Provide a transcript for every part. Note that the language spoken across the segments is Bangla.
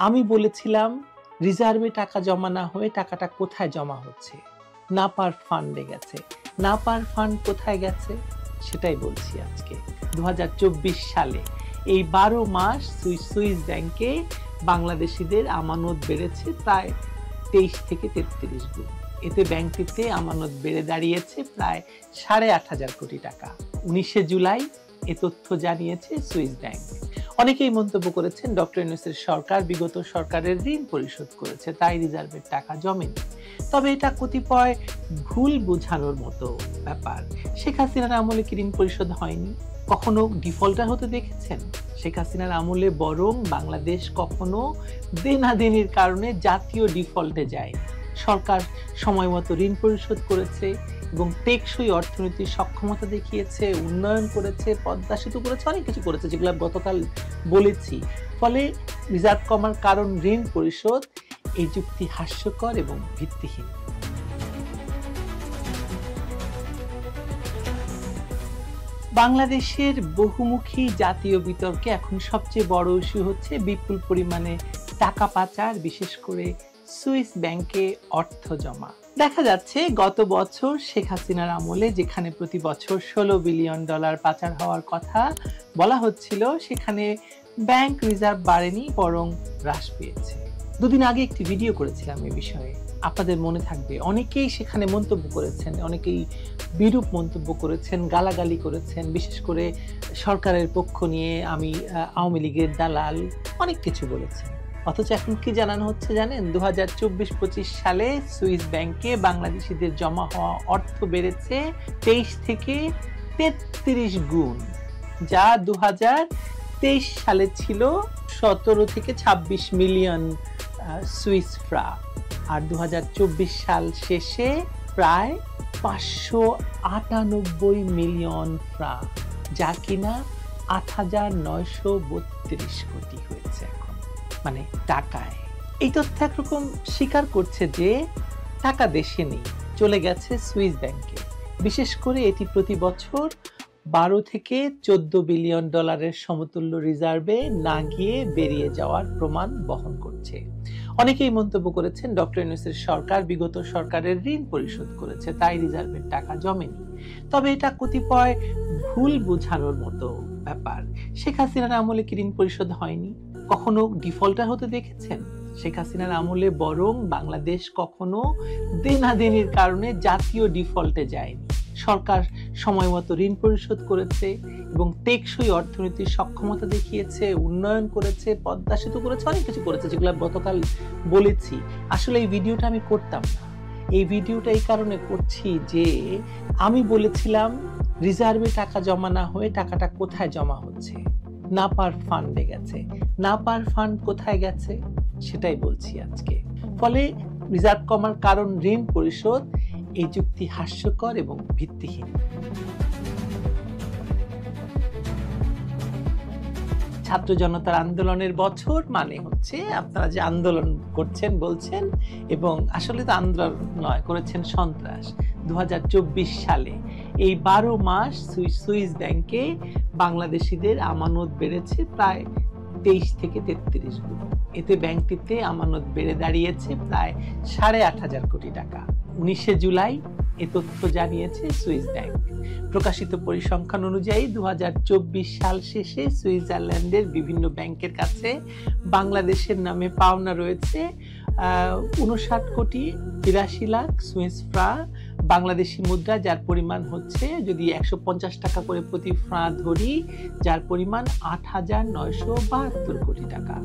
আমি বলেছিলাম রিজার্ভে টাকা জমা না হয়ে টাকাটা কোথায় জমা হচ্ছে? নাপার ফান্ডে গেছে। নাপার ফান্ড কোথায় গেছে? সেটাই বলছি আজকে। ২০২৪ সালে এই ১২ মাস সুইস ব্যাংকে বাংলাদেশিদের আমানত বেড়েছে প্রায় ২৩ থেকে ৩৩ গুণ। এতে ব্যাংকটিতে আমানত বেড়ে দাঁড়িয়েছে প্রায় ৮,৫০০ কোটি টাকা। ১৯শে জুলাই এ তথ্য জানিয়েছে সুইস ব্যাংক। অনেকেই মন্তব্য করেছেন ডক্টর ইউনূসের সরকার বিগত সরকারের ঋণ পরিশোধ করেছে, তাই রিজার্ভের টাকা জমেনি। তবে এটা কতিপয় ভুল বোঝানোর মতো ব্যাপার। শেখ হাসিনার আমলে কি ঋণ পরিশোধ হয়নি? কখনো ডিফল্টার হতে দেখেছেন? শেখ হাসিনার আমলে বরং বাংলাদেশ কখনো দেনাদেনির কারণে জাতীয় ডিফল্টে যায়। সরকার সময় মতো ঋণ পরিশোধ করেছে এবং টেকসই অর্থনীতির সক্ষমতা দেখিয়েছে, উন্নয়ন করেছে, পদ্মা সেতু করেছে, অনেক কিছু করেছে যেগুলো গতকাল বলেছি। ফলে রিজার্ভ কমার কারণ ঋণ পরিশোধ, এই যুক্তি হাস্যকর এবং ভিত্তিহীন। বাংলাদেশের বহুমুখী জাতীয় বিতর্কে এখন সবচেয়ে বড় ইস্যু হচ্ছে বিপুল পরিমাণে টাকা পাচার, বিশেষ করে সুইস ব্যাংকে অর্থ জমা। দেখা যাচ্ছে গত বছর শেখ হাসিনার আমলে যেখানে প্রতি বছর $16 বিলিয়ন পাচার হওয়ার কথা বলা হচ্ছিল, সেখানে ব্যাংক রিজার্ভ বাড়েনি, বরং হ্রাস পেয়েছে। দুদিন আগে একটি ভিডিও করেছিলাম এই বিষয়ে, আপনাদের মনে থাকবে। অনেকেই সেখানে মন্তব্য করেছেন, অনেকেই বিরূপ মন্তব্য করেছেন, গালাগালি করেছেন, বিশেষ করে সরকারের পক্ষ নিয়ে আমি আওয়ামী লীগের দালাল, অনেক কিছু বলেছেন। অথচ এখন কি জানানো হচ্ছে জানেন? ২০২৪-২৫ সালে সুইস ব্যাংকে বাংলাদেশিদের জমা হওয়া অর্থ বেড়েছে ২৩ থেকে ৩৩ গুণ, যা ২০২৩ সালে ছিল ১৭ থেকে ২৬ মিলিয়ন সুইস ফ্রা, আর ২০২৪ সাল শেষে প্রায় ৫৯৮ মিলিয়ন ফ্রা, যা কিনা ৮,৯৩২ কোটি হয়েছে এখন, মানে টাকায়। এই তথ্য একরকম স্বীকার করছে যে টাকা দেশে নেই, চলে গেছে সুইস ব্যাংকে। বিশেষ করে এটি প্রতি বছর ১২ থেকে ১৪ বিলিয়ন ডলারের সমতুল্য রিজার্ভে না গিয়ে বেরিয়ে যাওয়ার প্রমাণ বহন করছে। অনেকেই মন্তব্য করেছেন ডক্টর ইউনূসের সরকার বিগত সরকারের ঋণ পরিশোধ করেছে, তাই রিজার্ভের টাকা জমেনি। তবে এটা কতিপয় ভুল বোঝানোর মতো ব্যাপার। শেখ হাসিনার আমলে কি ঋণ পরিশোধ হয়নি? কখনো ডিফল্টার হতে দেখেছেন? শেখ হাসিনার আমলে বরং বাংলাদেশ কখনো দেনাদেনির কারণে জাতীয় ডিফল্টে যায়নি। সরকার সময় মতো ঋণ পরিশোধ করেছে এবং টেকসই অর্থনীতির সক্ষমতা দেখিয়েছে, উন্নয়ন করেছে, পদ্মা সেতু করেছে, অনেক কিছু করেছে যেগুলো গতকাল বলেছি। আসলে এই ভিডিওটা আমি করতাম না। এই ভিডিওটা এই কারণে করছি যে আমি বলেছিলাম রিজার্ভে টাকা জমা না হয়ে টাকাটা কোথায় জমা হচ্ছে? নাপার ফান্ডে গেছে। নাপার ফান্ড কোথায় গেছে? সেটাই বলছি আজকে। ফলে রিজার্ভ কমার কারণ ঋণ পরিশোধ, এই যুক্তি হাস্যকর এবং ভিত্তিহীন। ছাত্র জনতার আন্দোলনের বছর মানে হচ্ছে আপনারা যে আন্দোলন করছেন বলছেন, এবং আসলে তো আন্দোলন নয়, করেছেন সন্ত্রাস। ২০২৪ সালে এই ১২ মাস সুইস ব্যাংকে বাংলাদেশিদের আমানত বেড়েছে প্রায় ২৩ থেকে ৩৩ গুণ। এতে ব্যাংকটিতে আমানত বেড়ে দাঁড়িয়েছে প্রায় ৮,৫০০ কোটি টাকা। ১৯শে জুলাই এ তথ্য জানিয়েছে সুইস ব্যাংক। প্রকাশিত পরিসংখ্যান অনুযায়ী ২০২৪ সাল শেষে সুইজারল্যান্ডের বিভিন্ন ব্যাংকের কাছে বাংলাদেশের নামে পাওনা রয়েছে ৫৯ কোটি ৮২ লাখ সুইস ফ্রা বাংলাদেশি মুদ্রা, যার পরিমাণ হচ্ছে, যদি ১৫০ টাকা করে প্রতি ফ্রা ধরি, যার পরিমাণ ৮,৯৭২ কোটি টাকা।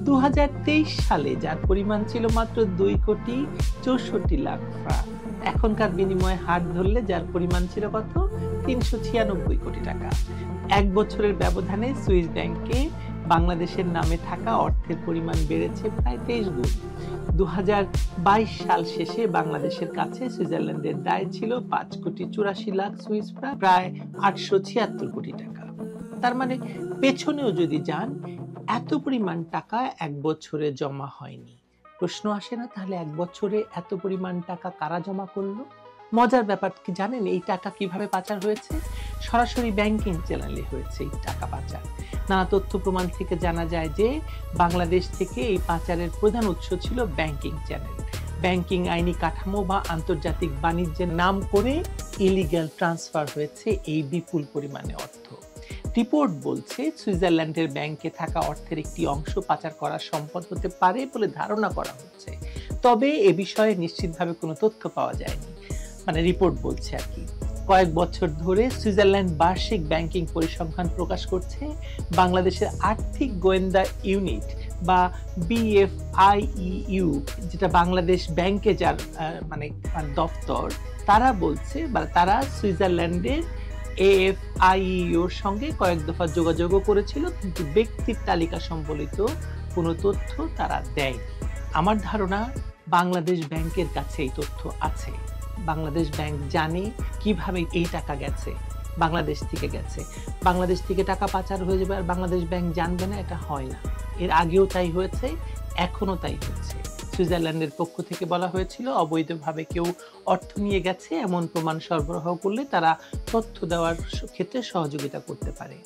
২০২৩ সালে যার পরিমাণ ছিল মাত্র ২ কোটি ৬৪ লাখ ফ্রা, এখনকার বিনিময়ে হার ধরলে যার পরিমাণ ছিল কত? ৩৯৬ কোটি টাকা। এক বছরের ব্যবধানে সুইস ব্যাংকে বাংলাদেশের নামে থাকা অর্থের পরিমাণ বেড়েছে প্রায় ২৩ গুণ। ২০২২ সাল শেষে বাংলাদেশের কাছে সুইজারল্যান্ডের দায় ছিল ৫ কোটি ৮৪ লাখ সুইস ফ্রা, প্রায় ৮৭৬ কোটি টাকা। তার মানে পেছনেও যদি যান, এত পরিমাণ টাকা এক বছরে জমা হয়নি। প্রশ্ন আসে না, তাহলে এক বছরে এত পরিমাণ টাকা কারা জমা করলো? মজার ব্যাপার কি জানেন, এই টাকা কিভাবে পাচার হয়েছে? সরাসরি ব্যাংকিং চ্যানেলে হয়েছে এই টাকা পাচার। নানা তথ্য প্রমাণ থেকে জানা যায় যে বাংলাদেশ থেকে এই পাচারের প্রধান উৎস ছিল ব্যাংকিং চ্যানেল। ব্যাংকিং আইনি কাঠামো বা আন্তর্জাতিক বাণিজ্যের নাম করে ইলিগ্যাল ট্রান্সফার হয়েছে এই বিপুল পরিমাণে অর্থ। রিপোর্ট বলছে সুইজারল্যান্ডের ব্যাংকে থাকা অর্থের একটি অংশ পাচার করা সম্পদ হতে পারে বলে ধারণা করা হচ্ছে, তবে এ বিষয়ে নিশ্চিতভাবে কোনো তথ্য পাওয়া যায়নি। মানে রিপোর্ট বলছে আর কি। কয়েক বছর ধরে সুইজারল্যান্ড বার্ষিক ব্যাংকিং পরিসংখ্যান প্রকাশ করছে। বাংলাদেশের আর্থিক গোয়েন্দা ইউনিট বা BFIEU, যেটা বাংলাদেশ ব্যাংকে যার মানে দপ্তর, তারা বলছে বা তারা সুইজারল্যান্ডের AFIEUর সঙ্গে কয়েক দফা যোগাযোগও করেছিল, কিন্তু ব্যক্তির তালিকা সম্বলিত কোনো তথ্য তারা দেয়নি। আমার ধারণা বাংলাদেশ ব্যাংকের কাছে এই তথ্য আছে। বাংলাদেশ ব্যাংক জানে কিভাবে এই টাকা গেছে, বাংলাদেশ থেকে গেছে। বাংলাদেশ থেকে টাকা পাচার হয়ে যাবে আর বাংলাদেশ ব্যাংক জানবে না, এটা হয় না। এর আগেও তাই হয়েছে, এখনো তাই হচ্ছে। সুইজারল্যান্ডের পক্ষ থেকে বলা হয়েছিল অবৈধভাবে কেউ অর্থ নিয়ে গেছে এমন প্রমাণ সরবরাহ করলে তারা তথ্য দেওয়ার ক্ষেত্রে সহযোগিতা করতে পারে।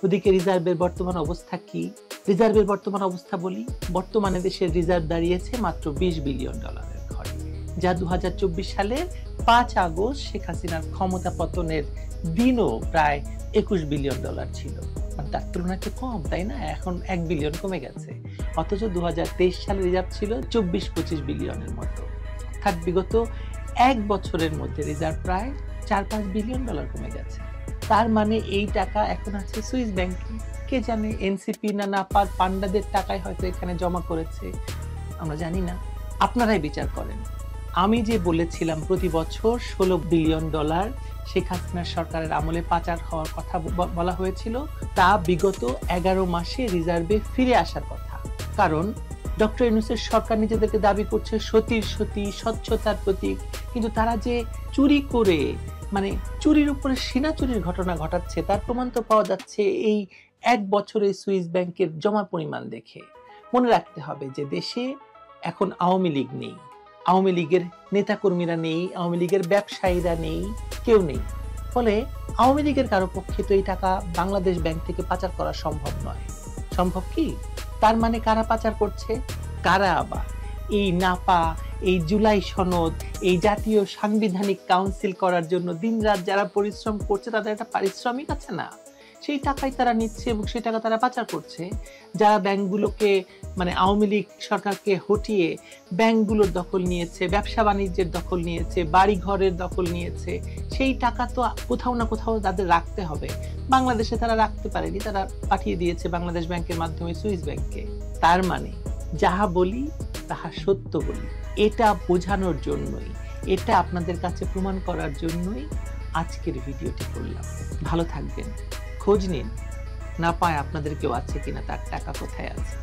ওদিকে রিজার্ভের বর্তমান অবস্থা কি? রিজার্ভের বর্তমান অবস্থা বলি। বর্তমানে দেশের রিজার্ভ দাঁড়িয়েছে মাত্র $20 বিলিয়ন ঘরে, যা 2024 সালের 5 আগস্ট শেখ হাসিনার ক্ষমতা পতনের দিনও প্রায় $21 বিলিয়ন ছিল। তার তুলনায় একটু কম, তাই না? এখন 1 বিলিয়ন কমে গেছে। অথচ 2023 সালে রিজার্ভ ছিল 24-25 বিলিয়নের মতো। অর্থাৎ বিগত 1 বছরের মধ্যে রিজার্ভ প্রায় $4-5 বিলিয়ন কমে গেছে। তার মানে এই টাকা এখন আছে সুইস ব্যাংকে। কে জানে, এনসিপি না নাপার পান্ডাদের টাকায় হয়তো এখানে জমা করেছে, আমরা জানি না। আপনারাই বিচার করেন। আমি যে বলেছিলাম প্রতি বছর $16 বিলিয়ন শেখ হাসিনার সরকারের আমলে পাচার হওয়ার কথা বলা হয়েছিল, তা বিগত 11 মাসে রিজার্ভে ফিরে আসার কথা। কারণ ডক্টর ইউনূসের সরকার নিজেদেরকে দাবি করছে সতীর সতী, স্বচ্ছতার প্রতীক, কিন্তু তারা যে চুরি করে, মানে চুরির উপরে সিনা চুরির ঘটনা ঘটাচ্ছে, তার প্রমাণ তো পাওয়া যাচ্ছে এই 1 বছরে সুইস ব্যাংকের জমা পরিমাণ দেখে। মনে রাখতে হবে যে দেশে এখন আওয়ামী লীগ নেই, আওয়ামী লীগের নেতাকর্মীরা নেই, আওয়ামী লীগের ব্যবসায়ীরা নেই, কেউ নেই। ফলে আওয়ামী লীগের কারো পক্ষে তো এই টাকা বাংলাদেশ ব্যাংক থেকে পাচার করা সম্ভব নয়। সম্ভব কি? তার মানে কারা পাচার করছে? কারা আবার এই নাপা, এই জুলাই সনদ, এই জাতীয় সাংবিধানিক কাউন্সিল করার জন্য দিনরাত যারা পরিশ্রম করছে, তাদের একটা পারিশ্রমিক আছে না? সেই টাকাই তারা নিচ্ছে এবং সেই টাকা তারা পাচার করছে। যারা ব্যাংকগুলোকে, মানে আওয়ামী লীগ সরকারকে হটিয়ে ব্যাংকগুলোর দখল নিয়েছে, ব্যবসা বাণিজ্যের দখল নিয়েছে, বাড়ি ঘরের দখল নিয়েছে, সেই টাকা তো কোথাও না কোথাও তাদের রাখতে হবে। বাংলাদেশে তারা রাখতে পারেনি, তারা পাঠিয়ে দিয়েছে বাংলাদেশ ব্যাংকের মাধ্যমে সুইস ব্যাংকে। তার মানে যাহা বলি তাহা সত্য বলি, এটা বোঝানোর জন্যই, এটা আপনাদের কাছে প্রমাণ করার জন্যই আজকের ভিডিওটি করলাম। ভালো থাকবেন, খোঁজ নিন, না পায় আপনাদের কেউ আছে কিনা, তার টাকা কোথায় আছে।